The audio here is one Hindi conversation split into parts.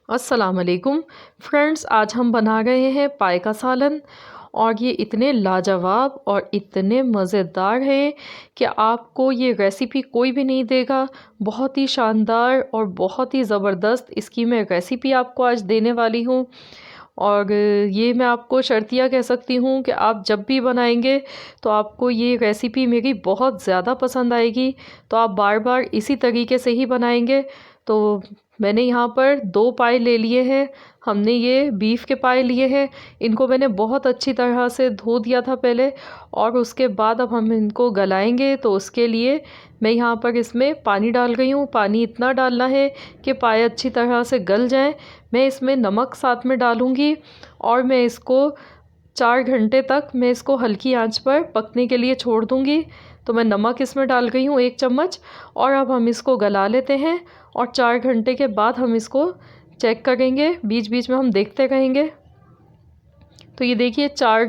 अस्सलाम वालेकुम फ्रेंड्स, आज हम बना रहे हैं पाए का सालन। और ये इतने लाजवाब और इतने मज़ेदार हैं कि आपको ये रेसिपी कोई भी नहीं देगा। बहुत ही शानदार और बहुत ही ज़बरदस्त इसकी मैं रेसिपी आपको आज देने वाली हूँ। और ये मैं आपको शर्तिया कह सकती हूँ कि आप जब भी बनाएंगे तो आपको ये रेसिपी मेरी बहुत ज़्यादा पसंद आएगी। तो आप बार बार इसी तरीके से ही बनाएंगे। तो मैंने यहाँ पर 2 पाए ले लिए हैं। हमने ये बीफ के पाए लिए हैं। इनको मैंने बहुत अच्छी तरह से धो दिया था पहले, और उसके बाद अब हम इनको गलाएंगे। तो उसके लिए मैं यहाँ पर इसमें पानी डाल रही हूँ। पानी इतना डालना है कि पाए अच्छी तरह से गल जाएं। मैं इसमें नमक साथ में डालूँगी और मैं इसको 4 घंटे तक मैं इसको हल्की आंच पर पकने के लिए छोड़ दूँगी। तो मैं नमक इसमें डाल गई हूँ 1 चम्मच, और अब हम इसको गला लेते हैं। और 4 घंटे के बाद हम इसको चेक करेंगे, बीच बीच में हम देखते रहेंगे। तो ये देखिए 4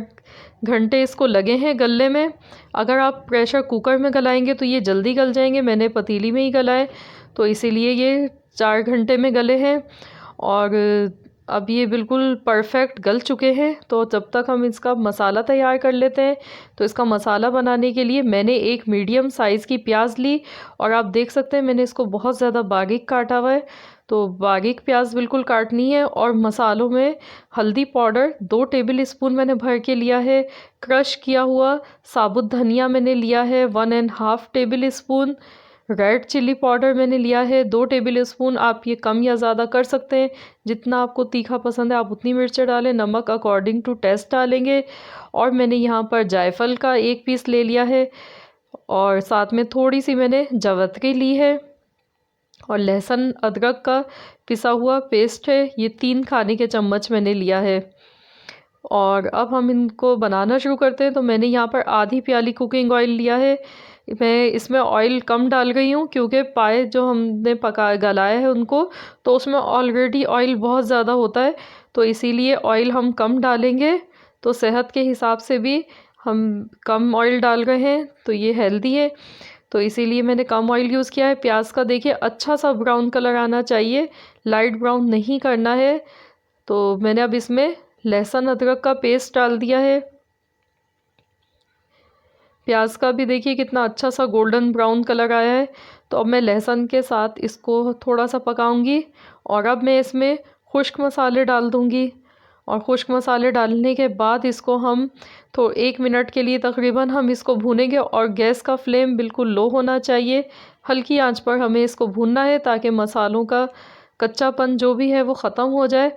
घंटे इसको लगे हैं गलने में। अगर आप प्रेशर कुकर में गलाएंगे तो ये जल्दी गल जाएंगे। मैंने पतीली में ही गलाए, तो इसीलिए ये 4 घंटे में गले हैं। और अब ये बिल्कुल परफेक्ट गल चुके हैं। तो जब तक हम इसका मसाला तैयार कर लेते हैं। तो इसका मसाला बनाने के लिए मैंने एक मीडियम साइज़ की प्याज ली, और आप देख सकते हैं मैंने इसको बहुत ज़्यादा बारीक काटा हुआ है। तो बारीक प्याज बिल्कुल काटनी है। और मसालों में हल्दी पाउडर 2 टेबल स्पून मैंने भर के लिया है। क्रश किया हुआ साबुत धनिया मैंने लिया है 1.5 table spoon. Red chilli powder मैंने लिया है 2 टेबल स्पून। आप ये कम या ज़्यादा कर सकते हैं, जितना आपको तीखा पसंद है आप उतनी मिर्चें डालें। नमक अकॉर्डिंग टू टेस्ट डालेंगे। और मैंने यहाँ पर जायफल का 1 पीस ले लिया है, और साथ में थोड़ी सी मैंने जावित्री ली है। और लहसुन अदरक का पिसा हुआ पेस्ट है, ये 3 खाने के चम्मच मैंने लिया है। और अब हम इनको बनाना शुरू करते हैं। तो मैंने यहाँ पर आधी प्याली कुकिंग ऑयल लिया है। मैं इसमें ऑयल कम डाल गई हूँ क्योंकि पाए जो हमने गलाए हैं उनको, तो उसमें ऑलरेडी ऑयल बहुत ज़्यादा होता है। तो इसीलिए ऑयल हम कम डालेंगे। तो सेहत के हिसाब से भी हम कम ऑयल डाल रहे हैं, तो ये हेल्दी है। तो इसीलिए मैंने कम ऑयल यूज़ किया है। प्याज का देखिए अच्छा सा ब्राउन कलर आना चाहिए, लाइट ब्राउन नहीं करना है। तो मैंने अब इसमें लहसुन अदरक का पेस्ट डाल दिया है। प्याज का भी देखिए कितना अच्छा सा गोल्डन ब्राउन कलर आया है। तो अब मैं लहसुन के साथ इसको थोड़ा सा पकाऊंगी। और अब मैं इसमें खुश्क मसाले डाल दूंगी। और खुश्क मसाले डालने के बाद इसको हम 1 मिनट के लिए तकरीबन हम इसको भूनेंगे। और गैस का फ्लेम बिल्कुल लो होना चाहिए, हल्की आंच पर हमें इसको भूनना है, ताकि मसालों का कच्चापन जो भी है वो ख़त्म हो जाए।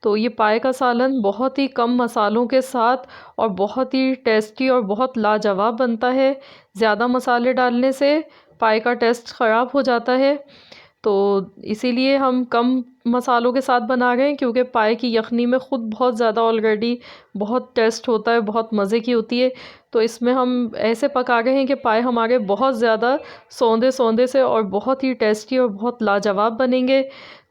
तो ये पाए का सालन बहुत ही कम मसालों के साथ और बहुत ही टेस्टी और बहुत लाजवाब बनता है। ज़्यादा मसाले डालने से पाए का टेस्ट ख़राब हो जाता है। तो इसीलिए हम कम मसालों के साथ बना रहे हैं, क्योंकि पाए की यखनी में ख़ुद बहुत ज़्यादा ऑलरेडी बहुत टेस्ट होता है, बहुत मज़े की होती है। तो इसमें हम ऐसे पका रहे हैं कि पाए हमारे बहुत ज़्यादा सौंदे सौंदे से और बहुत ही टेस्टी और बहुत लाजवाब बनेंगे।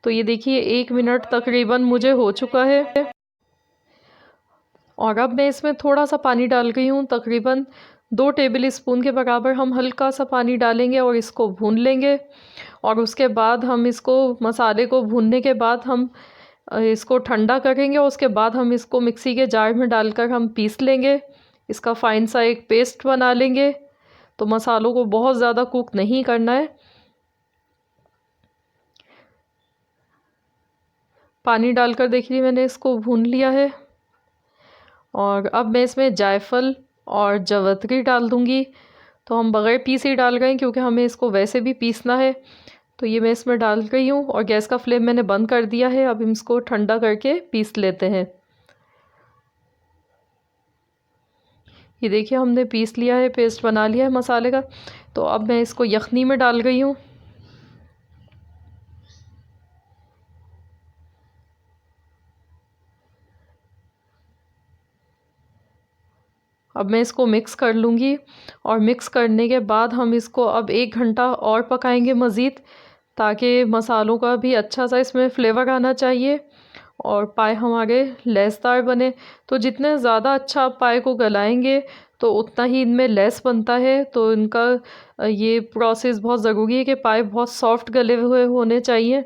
तो ये देखिए 1 मिनट तकरीबन मुझे हो चुका है। और अब मैं इसमें थोड़ा सा पानी डाल गई हूँ, तकरीबन 2 टेबल स्पून के बराबर हम हल्का सा पानी डालेंगे और इसको भून लेंगे। और उसके बाद हम इसको मसाले को भूनने के बाद हम इसको ठंडा करेंगे, और उसके बाद हम इसको मिक्सी के जार में डालकर हम पीस लेंगे। इसका फाइन सा एक पेस्ट बना लेंगे। तो मसालों को बहुत ज़्यादा कुक नहीं करना है। पानी डालकर देखिए मैंने इसको भून लिया है। और अब मैं इसमें जायफल और जावित्री डाल दूंगी। तो हम बग़ैर पीसे ही डाल रहे हैं, क्योंकि हमें इसको वैसे भी पीसना है। तो ये मैं इसमें डाल रही हूँ, और गैस का फ्लेम मैंने बंद कर दिया है। अब हम इसको ठंडा करके पीस लेते हैं। ये देखिए हमने पीस लिया है, पेस्ट बना लिया है मसाले का। तो अब मैं इसको यखनी में डाल रही हूँ। अब मैं इसको मिक्स कर लूँगी। और मिक्स करने के बाद हम इसको अब 1 घंटा और पकाएंगे मज़ीद, ताकि मसालों का भी अच्छा सा इसमें फ्लेवर आना चाहिए और पाए हमारे लैसदार बने। तो जितने ज़्यादा अच्छा आप पाए को गलाएंगे तो उतना ही इनमें लेस बनता है। तो इनका ये प्रोसेस बहुत ज़रूरी है कि पाए बहुत सॉफ्ट गले हुए होने चाहिए।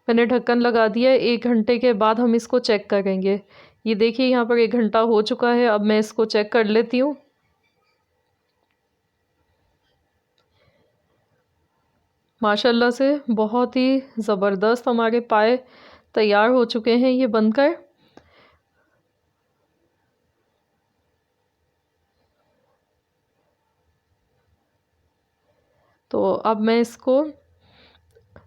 मैंने ढक्कन लगा दिया है। 1 घंटे के बाद हम इसको चेक करेंगे। ये देखिए यहाँ पर 1 घंटा हो चुका है। अब मैं इसको चेक कर लेती हूँ। माशाल्लाह से बहुत ही ज़बरदस्त हमारे पाए तैयार हो चुके हैं ये बनकर। तो अब मैं इसको,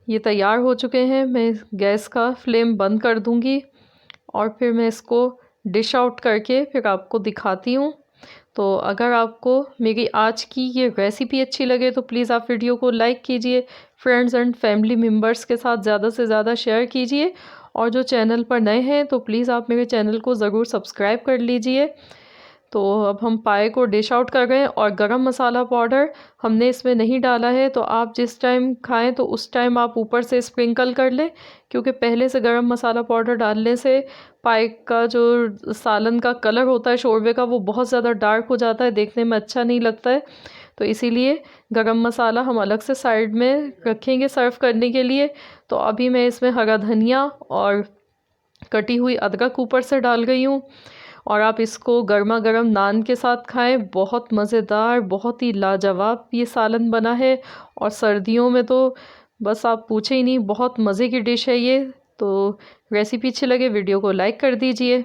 ये तैयार हो चुके हैं, मैं गैस का फ्लेम बंद कर दूंगी और फिर मैं इसको डिश आउट करके फिर आपको दिखाती हूँ। तो अगर आपको मेरी आज की ये रेसिपी अच्छी लगे तो प्लीज़ आप वीडियो को लाइक कीजिए, फ्रेंड्स एंड फैमिली मेम्बर्स के साथ ज़्यादा से ज़्यादा शेयर कीजिए, और जो चैनल पर नए हैं तो प्लीज़ आप मेरे चैनल को ज़रूर सब्सक्राइब कर लीजिए। तो अब हम पाए को डिश आउट कर रहे हैं, और गरम मसाला पाउडर हमने इसमें नहीं डाला है। तो आप जिस टाइम खाएं तो उस टाइम आप ऊपर से स्प्रिंकल कर लें, क्योंकि पहले से गरम मसाला पाउडर डालने से पाए का जो सालन का कलर होता है शोरबे का, वो बहुत ज़्यादा डार्क हो जाता है, देखने में अच्छा नहीं लगता है। तो इसीलिए गरम मसाला हम अलग से साइड में रखेंगे सर्व करने के लिए। तो अभी मैं इसमें हरा धनिया और कटी हुई अदरक ऊपर से डाल गई हूँ, और आप इसको गर्मा गर्म नान के साथ खाएं। बहुत मज़ेदार, बहुत ही लाजवाब ये सालन बना है, और सर्दियों में तो बस आप पूछे ही नहीं, बहुत मज़े की डिश है ये। तो रेसिपी अच्छी लगे वीडियो को लाइक कर दीजिए।